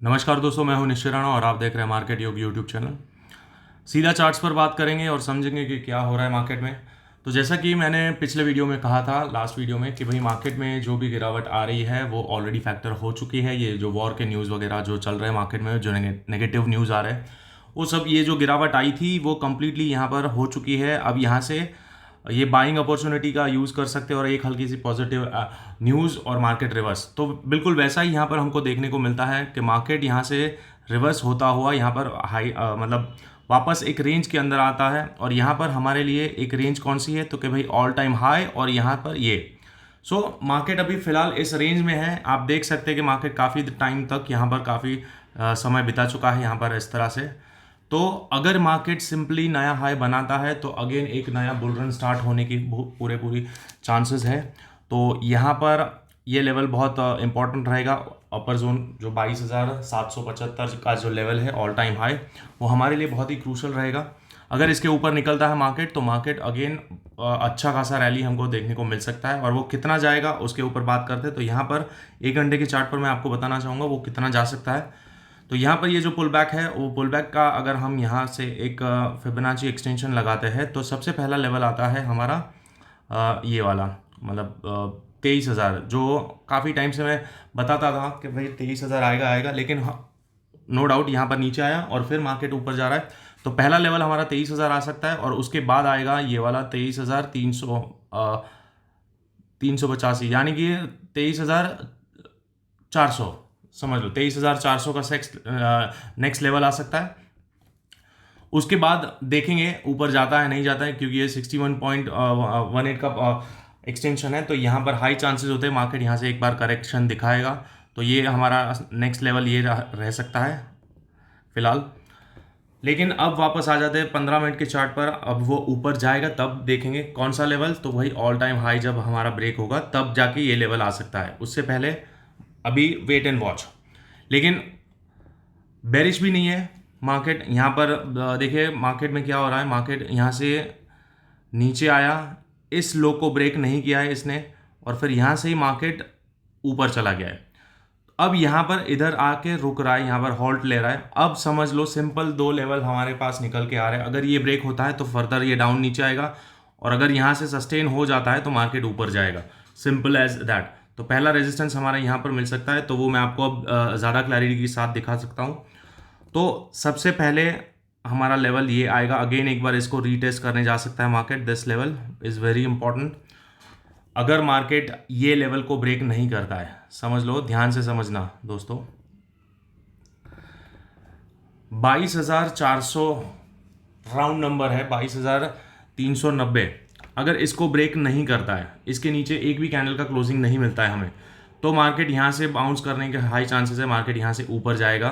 नमस्कार दोस्तों, मैं हूं निश्चय राणा और आप देख रहे हैं मार्केट योग यूट्यूब चैनल। सीधा चार्ट्स पर बात करेंगे और समझेंगे कि क्या हो रहा है मार्केट में। तो जैसा कि मैंने पिछले वीडियो में कहा था, लास्ट वीडियो में, कि भाई मार्केट में जो भी गिरावट आ रही है वो ऑलरेडी फैक्टर हो चुकी है। ये जो वॉर के न्यूज़ वगैरह जो चल रहे हैं मार्केट में, जो नेगेटिव न्यूज़ आ रहे हैं, वो सब, ये जो गिरावट आई थी वो कम्प्लीटली यहाँ पर हो चुकी है। अब यहाँ से ये बाइंग अपॉर्चुनिटी का यूज़ कर सकते हैं और एक हल्की सी पॉजिटिव न्यूज़ और मार्केट रिवर्स। तो बिल्कुल वैसा ही यहाँ पर हमको देखने को मिलता है कि मार्केट यहाँ से रिवर्स होता हुआ यहाँ पर हाई मतलब वापस एक रेंज के अंदर आता है। और यहाँ पर हमारे लिए एक रेंज कौन सी है, तो कि भाई ऑल टाइम हाई और यहाँ पर ये। मार्केट अभी फ़िलहाल इस रेंज में है। आप देख सकते हैं कि मार्केट काफ़ी टाइम तक यहाँ पर काफ़ी समय बिता चुका है यहाँ पर इस तरह से। तो अगर मार्केट सिंपली नया हाई बनाता है तो अगेन एक नया बुल रन स्टार्ट होने की पूरी चांसेस है। तो यहाँ पर ये लेवल बहुत इंपॉर्टेंट रहेगा। अपर जोन जो 22,775 का जो लेवल है ऑल टाइम हाई, वो हमारे लिए बहुत ही क्रूशल रहेगा। अगर इसके ऊपर निकलता है मार्केट तो मार्केट अगेन अच्छा खासा रैली हमको देखने को मिल सकता है। और वो कितना जाएगा उसके ऊपर बात करते हैं। तो यहाँ पर 1 घंटे के चार्ट पर मैं आपको बताना चाहूँगा वो कितना जा सकता है। तो यहाँ पर ये जो पुल बैक है, वो पुल बैक का अगर हम यहाँ से एक फिबोनाची एक्सटेंशन लगाते हैं तो सबसे पहला लेवल आता है हमारा ये वाला, मतलब 23,000, जो काफ़ी टाइम से मैं बताता था कि भाई 23,000 आएगा आएगा, लेकिन नो डाउट यहाँ पर नीचे आया और फिर मार्केट ऊपर जा रहा है। तो पहला लेवल हमारा 23,000 आ सकता है और उसके बाद आएगा ये वाला 23,300 385, यानी कि 23,400, समझ लो 23,400 का नेक्स्ट लेवल आ सकता है। उसके बाद देखेंगे ऊपर जाता है नहीं जाता है, क्योंकि ये 61.18 का एक्सटेंशन है। तो यहाँ पर हाई चांसेस होते हैं मार्केट यहाँ से एक बार करेक्शन दिखाएगा। तो ये हमारा नेक्स्ट लेवल ये रह सकता है फिलहाल। लेकिन अब वापस आ जाते हैं 15 मिनट के चार्ट पर। अब वो ऊपर जाएगा तब देखेंगे कौन सा लेवल। तो वही ऑल टाइम हाई जब हमारा ब्रेक होगा तब जाके ये लेवल आ सकता है। उससे पहले अभी वेट एंड वॉच। लेकिन बेरिश भी नहीं है मार्केट यहाँ पर। देखिए मार्केट में क्या हो रहा है, मार्केट यहाँ से नीचे आया, इस लो को ब्रेक नहीं किया है इसने, और फिर यहाँ से ही मार्केट ऊपर चला गया है। अब यहाँ पर इधर आके रुक रहा है, यहाँ पर हॉल्ट ले रहा है। अब समझ लो सिंपल 2 लेवल हमारे पास निकल के आ रहे हैं। अगर ये ब्रेक होता है तो फर्दर ये डाउन नीचे आएगा, और अगर यहाँ से सस्टेन हो जाता है तो मार्केट ऊपर जाएगा। Simple as that. तो पहला रेजिस्टेंस हमारा यहाँ पर मिल सकता है, तो वो मैं आपको अब ज़्यादा क्लैरिटी के साथ दिखा सकता हूँ। तो सबसे पहले हमारा लेवल ये आएगा। अगेन एक बार इसको रीटेस्ट करने जा सकता है market. This level is very important. अगर मार्केट ये लेवल को ब्रेक नहीं करता है, समझ लो, ध्यान से समझना दोस्तों, 22,400 राउंड नंबर है, 22,390। अगर इसको ब्रेक नहीं करता है, इसके नीचे एक भी कैंडल का क्लोजिंग नहीं मिलता है हमें, तो मार्केट यहाँ से बाउंस करने के हाई चांसेस है। मार्केट यहाँ से ऊपर जाएगा,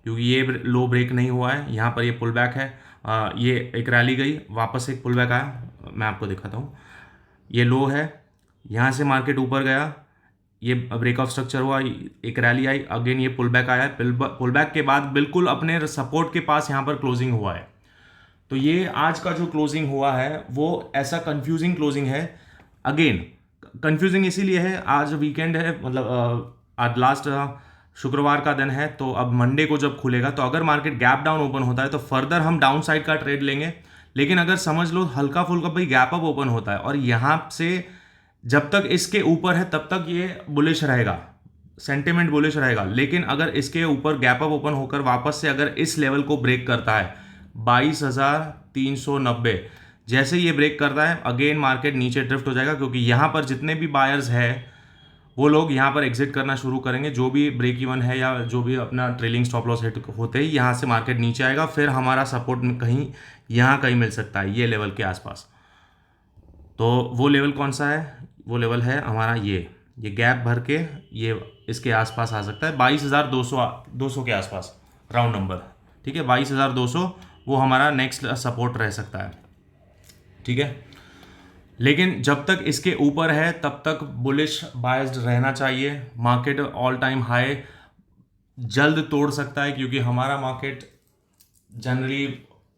क्योंकि ये लो ब्रेक नहीं हुआ है। यहाँ पर ये पुल बैक है। ये एक रैली गई, वापस एक पुल बैक आया। मैं आपको दिखाता हूँ। ये लो है, यहाँ से मार्केट ऊपर गया, ये ब्रेकऑफ स्ट्रक्चर हुआ, एक रैली आई, अगेन ये पुल बैक आया। पुल बैक के बाद बिल्कुल अपने सपोर्ट के पास यहाँ पर क्लोजिंग हुआ है। तो ये आज का जो क्लोजिंग हुआ है वो ऐसा कंफ्यूजिंग क्लोजिंग है। अगेन कंफ्यूजिंग इसीलिए है, आज वीकेंड है, मतलब आज लास्ट शुक्रवार का दिन है। तो अब मंडे को जब खुलेगा, तो अगर मार्केट गैप डाउन ओपन होता है तो फर्दर हम डाउन साइड का ट्रेड लेंगे। लेकिन अगर समझ लो हल्का फुल्का भाई गैप अप ओपन होता है और यहाँ से जब तक इसके ऊपर है तब तक ये बुलिश रहेगा, सेंटिमेंट बुलिश रहेगा। लेकिन अगर इसके ऊपर गैप अप ओपन होकर वापस से अगर इस लेवल को ब्रेक करता है 22,390, जैसे ये ब्रेक करता है, अगेन मार्केट नीचे ड्रिफ्ट हो जाएगा, क्योंकि यहाँ पर जितने भी बायर्स हैं वो लोग यहाँ पर एग्जिट करना शुरू करेंगे। जो भी ब्रेक इवन है या जो भी अपना ट्रेलिंग स्टॉप लॉस हिट होते ही यहाँ से मार्केट नीचे आएगा। फिर हमारा सपोर्ट कहीं यहाँ कहीं मिल सकता है ये लेवल के आसपास। तो वो लेवल कौन सा है? वो लेवल है हमारा ये गैप भर के ये इसके आसपास आ सकता है, 22,200 के आसपास राउंड नंबर। ठीक है, 22,200 वो हमारा नेक्स्ट सपोर्ट रह सकता है। ठीक है, लेकिन जब तक इसके ऊपर है तब तक बुलिश बायस्ड रहना चाहिए। मार्केट ऑल टाइम हाई जल्द तोड़ सकता है, क्योंकि हमारा मार्केट जनरली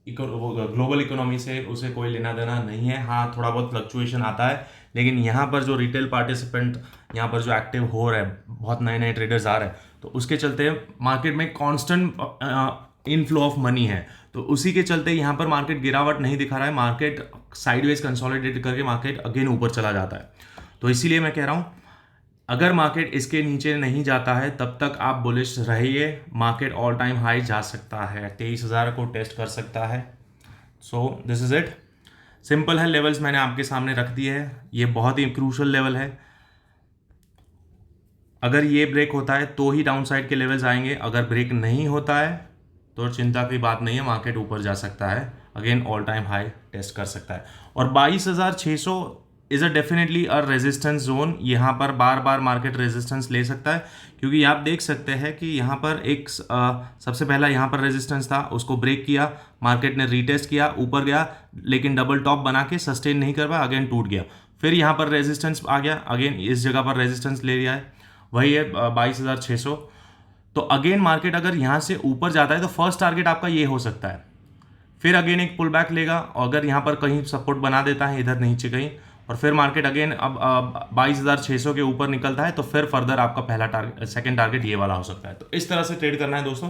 ग्लोबल इकोनॉमी से उसे कोई लेना देना नहीं है। हाँ, थोड़ा बहुत फ्लक्चुएशन आता है, लेकिन यहाँ पर जो रिटेल पार्टिसिपेंट यहाँ पर जो एक्टिव हो रहे हैं, बहुत नए नए ट्रेडर्स आ रहे हैं, तो उसके चलते मार्केट में कांस्टेंट इनफ्लो ऑफ मनी है, तो उसी के चलते यहाँ पर मार्केट गिरावट नहीं दिखा रहा है, मार्केट साइडवेज कंसोलिडेट करके मार्केट अगेन ऊपर चला जाता है। तो इसीलिए मैं कह रहा हूँ अगर मार्केट इसके नीचे नहीं जाता है तब तक आप बुलिश रहिए, मार्केट ऑल टाइम हाई जा सकता है, 23,000 को टेस्ट कर सकता है। So this is it, simple है, लेवल्स मैंने आपके सामने रख दिए हैं, ये बहुत ही क्रूशल लेवल है। अगर ये ब्रेक होता है तो ही डाउन साइड के लेवल्स आएंगे, अगर ब्रेक नहीं होता है तो चिंता की बात नहीं है, मार्केट ऊपर जा सकता है, again all time high test कर सकता है। और 22,600 is a definitely a resistance zone, यहाँ पर बार बार मार्केट रेजिस्टेंस ले सकता है, क्योंकि आप देख सकते हैं कि यहाँ पर एक सबसे पहला यहाँ पर रेजिस्टेंस था, उसको ब्रेक किया, मार्केट ने रीटेस्ट किया, ऊपर गया, लेकिन डबल टॉप बना के सस्टेन नहीं कर पाया, अगेन टूट गया, फिर यहाँ पर रेजिस्टेंस आ गया, अगेन इस जगह पर रेजिस्टेंस ले लिया है, वही है 22,600। तो अगेन मार्केट अगर यहाँ से ऊपर जाता है तो फर्स्ट टारगेट आपका ये हो सकता है, फिर अगेन एक पुल बैक लेगा, अगर यहाँ पर कहीं सपोर्ट बना देता है इधर नीचे कहीं, और फिर मार्केट अगेन अब 22,600 के ऊपर निकलता है, तो फिर फर्दर आपका पहला टारगेट, सेकंड टारगेट ये वाला हो सकता है। तो इस तरह से ट्रेड करना है दोस्तों,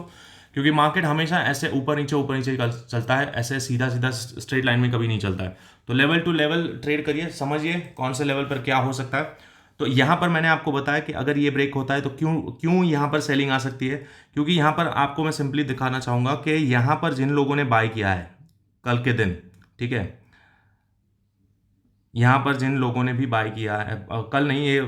क्योंकि मार्केट हमेशा ऐसे ऊपर नीचे चलता है, ऐसे सीधा सीधा स्ट्रेट लाइन में कभी नहीं चलता है। तो लेवल टू लेवल ट्रेड करिए, समझिए कौन से लेवल पर क्या हो सकता है। तो यहाँ पर मैंने आपको बताया कि अगर ये ब्रेक होता है तो क्यों यहाँ पर सेलिंग आ सकती है, क्योंकि यहाँ पर आपको मैं सिंपली दिखाना चाहूँगा कि यहाँ पर जिन लोगों ने बाय किया है कल के दिन, ठीक है, यहाँ पर जिन लोगों ने भी बाय किया है, कल नहीं, ये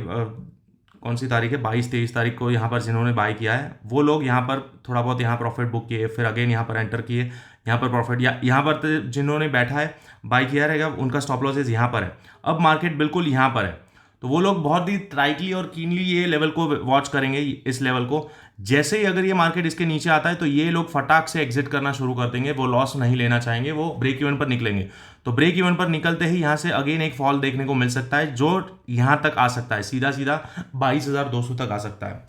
कौन सी तारीख है, 22-23 तारीख को, यहाँ पर जिन्होंने बाय किया है वो लोग यहाँ पर थोड़ा बहुत यहाँ प्रॉफिट बुक किए, फिर अगेन यहाँ पर एंटर किए, यहाँ पर प्रॉफिट, या यहाँ पर जिन्होंने बैठा है बाय किया रहेगा उनका स्टॉप लॉसेस यहाँ पर है। अब मार्केट बिल्कुल यहाँ पर है, तो वो लोग बहुत ही टाइटली और कीनली ये लेवल को वॉच करेंगे, इस लेवल को। जैसे ही अगर ये मार्केट इसके नीचे आता है तो ये लोग फटाक से एग्जिट करना शुरू कर देंगे, वो लॉस नहीं लेना चाहेंगे, वो ब्रेक इवन पर निकलेंगे। तो ब्रेक इवन पर निकलते ही यहाँ से अगेन एक फॉल देखने को मिल सकता है, जो यहाँ तक आ सकता है, सीधा सीधा 22,200 तक आ सकता है।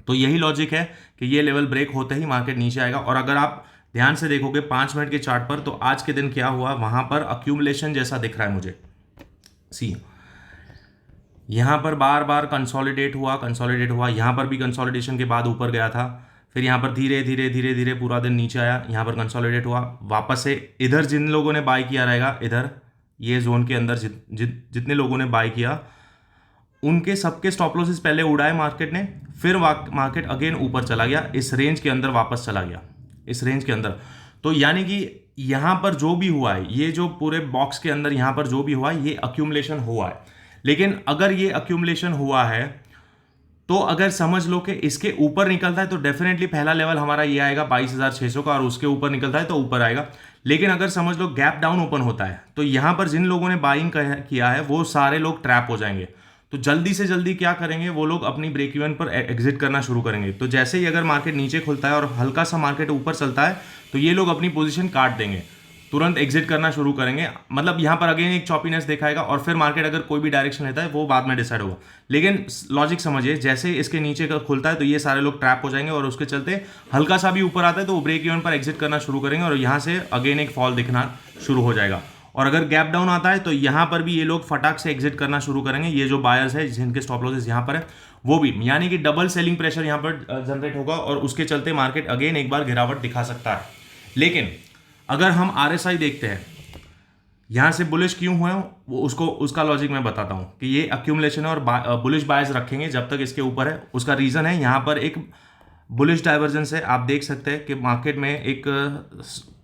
तो यही लॉजिक है कि ये लेवल ब्रेक होते ही मार्केट नीचे आएगा। और अगर आप ध्यान से देखोगे 5 मिनट के चार्ट पर, तो आज के दिन क्या हुआ, वहां पर अक्यूमुलेशन जैसा दिख रहा है मुझे, सी यहाँ पर बार बार कंसोलिडेट हुआ, यहाँ पर भी कंसोलिडेशन के बाद ऊपर गया था, फिर यहाँ पर धीरे धीरे पूरा दिन नीचे आया, यहाँ पर कंसोलिडेट हुआ, वापस से इधर जिन लोगों ने बाय किया रहेगा, इधर ये जोन के अंदर जितने लोगों ने बाय किया उनके सबके स्टॉप लॉसेस पहले उड़ाए मार्केट ने, फिर मार्केट अगेन ऊपर चला गया, इस रेंज के अंदर वापस चला गया, इस रेंज के अंदर। तो यानी कि यहाँ पर जो भी हुआ है, ये जो पूरे बॉक्स के अंदर यहाँ पर जो भी हुआ है, ये अक्यूमुलेशन हुआ है। लेकिन अगर ये अक्यूमुलेशन हुआ है तो अगर समझ लो कि इसके ऊपर निकलता है तो डेफिनेटली पहला लेवल हमारा ये आएगा 22,600 का, और उसके ऊपर निकलता है तो ऊपर आएगा। लेकिन अगर समझ लो गैप डाउन ओपन होता है तो यहाँ पर जिन लोगों ने बाइंग किया है वो सारे लोग ट्रैप हो जाएंगे। तो जल्दी से जल्दी क्या करेंगे, वो लोग अपनी ब्रेक इवन पर एग्जिट करना शुरू करेंगे। तो जैसे ही अगर मार्केट नीचे खुलता है और हल्का सा मार्केट ऊपर चलता है तो ये लोग अपनी पोजीशन काट देंगे, तुरंत एग्जिट करना शुरू करेंगे। मतलब यहाँ पर अगेन एक चॉपीनेस दिखाएगा, और फिर मार्केट अगर कोई भी डायरेक्शन लेता है वो बाद में डिसाइड होगा। लेकिन लॉजिक समझिए, जैसे इसके नीचे का खुलता है तो ये सारे लोग ट्रैप हो जाएंगे, और उसके चलते हल्का सा भी ऊपर आता है तो वो ब्रेक इवन पर एग्जिट करना शुरू करेंगे, और यहाँ से अगेन एक फॉल दिखना शुरू हो जाएगा। और अगर गैप डाउन आता है तो यहाँ पर भी ये लोग फटाक से एग्जिट करना शुरू करेंगे, ये जो बायर्स है जिनके स्टॉप लॉसेस यहाँ पर है वो भी, यानी कि डबल सेलिंग प्रेशर यहाँ पर जनरेट होगा, और उसके चलते मार्केट अगेन एक बार गिरावट दिखा सकता है। लेकिन अगर हम RSI देखते हैं यहाँ से बुलिश क्यों हुए, वो उसका लॉजिक मैं बताता हूँ कि ये अक्यूमुलेशन है और बुलिश बायस रखेंगे जब तक इसके ऊपर है। उसका रीज़न है यहाँ पर एक बुलिश डाइवर्जेंस है। आप देख सकते हैं कि मार्केट में एक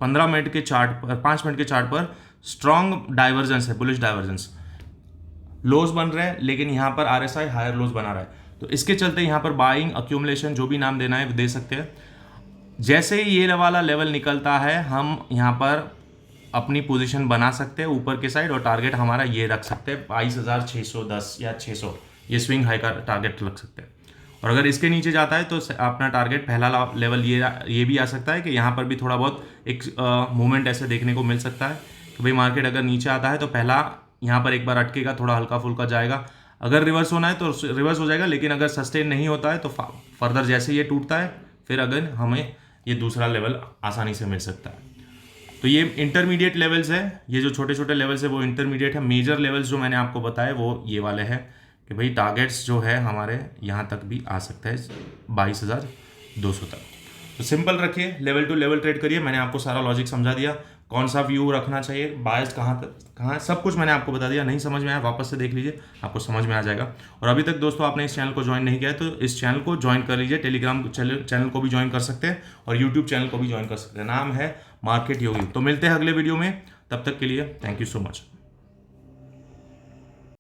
15 मिनट के चार्ट पर, 5 मिनट के चार्ट पर स्ट्रॉन्ग डाइवर्जेंस है, बुलिश डाइवर्जेंस, लोज बन रहे हैं, लेकिन यहाँ पर RSI हायर लोज बना रहा है। तो इसके चलते यहाँ पर बाइंग, अक्यूमुलेशन, जो भी नाम देना है दे सकते हैं। जैसे ही ये वाला लेवल निकलता है हम यहाँ पर अपनी पोजीशन बना सकते हैं ऊपर के साइड, और टारगेट हमारा ये रख सकते हैं 22,610 या 600, ये स्विंग हाई का टारगेट रख सकते हैं। और अगर इसके नीचे जाता है तो अपना टारगेट पहला लेवल ये भी आ सकता है कि यहाँ पर भी थोड़ा बहुत एक मूवमेंट ऐसे देखने को मिल सकता है कि भाई मार्केट अगर नीचे आता है तो पहला यहाँ पर एक बार अटकेगा, थोड़ा हल्का फुल्का जाएगा, अगर रिवर्स होना है तो रिवर्स हो जाएगा। लेकिन अगर सस्टेन नहीं होता है तो फर्दर जैसे ये टूटता है फिर अगर हमें ये दूसरा लेवल आसानी से मिल सकता है। तो ये इंटरमीडिएट लेवल्स है, ये जो छोटे छोटे लेवल्स है वो इंटरमीडिएट है। मेजर लेवल्स जो मैंने आपको बताए वो ये वाले हैं, कि भाई टारगेट्स जो है हमारे यहाँ तक भी आ सकता है 22,200 तक। तो सिंपल रखिए, लेवल टू लेवल ट्रेड करिए। मैंने आपको सारा लॉजिक समझा दिया, कौन सा व्यू रखना चाहिए, बायस कहाँ है, सब कुछ मैंने आपको बता दिया। नहीं समझ में आया वापस से देख लीजिए, आपको समझ में आ जाएगा। और अभी तक दोस्तों आपने इस चैनल को ज्वाइन नहीं किया है तो इस चैनल को ज्वाइन कर लीजिए। टेलीग्राम चैनल को भी ज्वाइन कर सकते हैं और यूट्यूब चैनल को भी ज्वाइन कर सकते हैं। नाम है मार्केट योगी। तो मिलते हैं अगले वीडियो में, तब तक के लिए थैंक यू सो मच।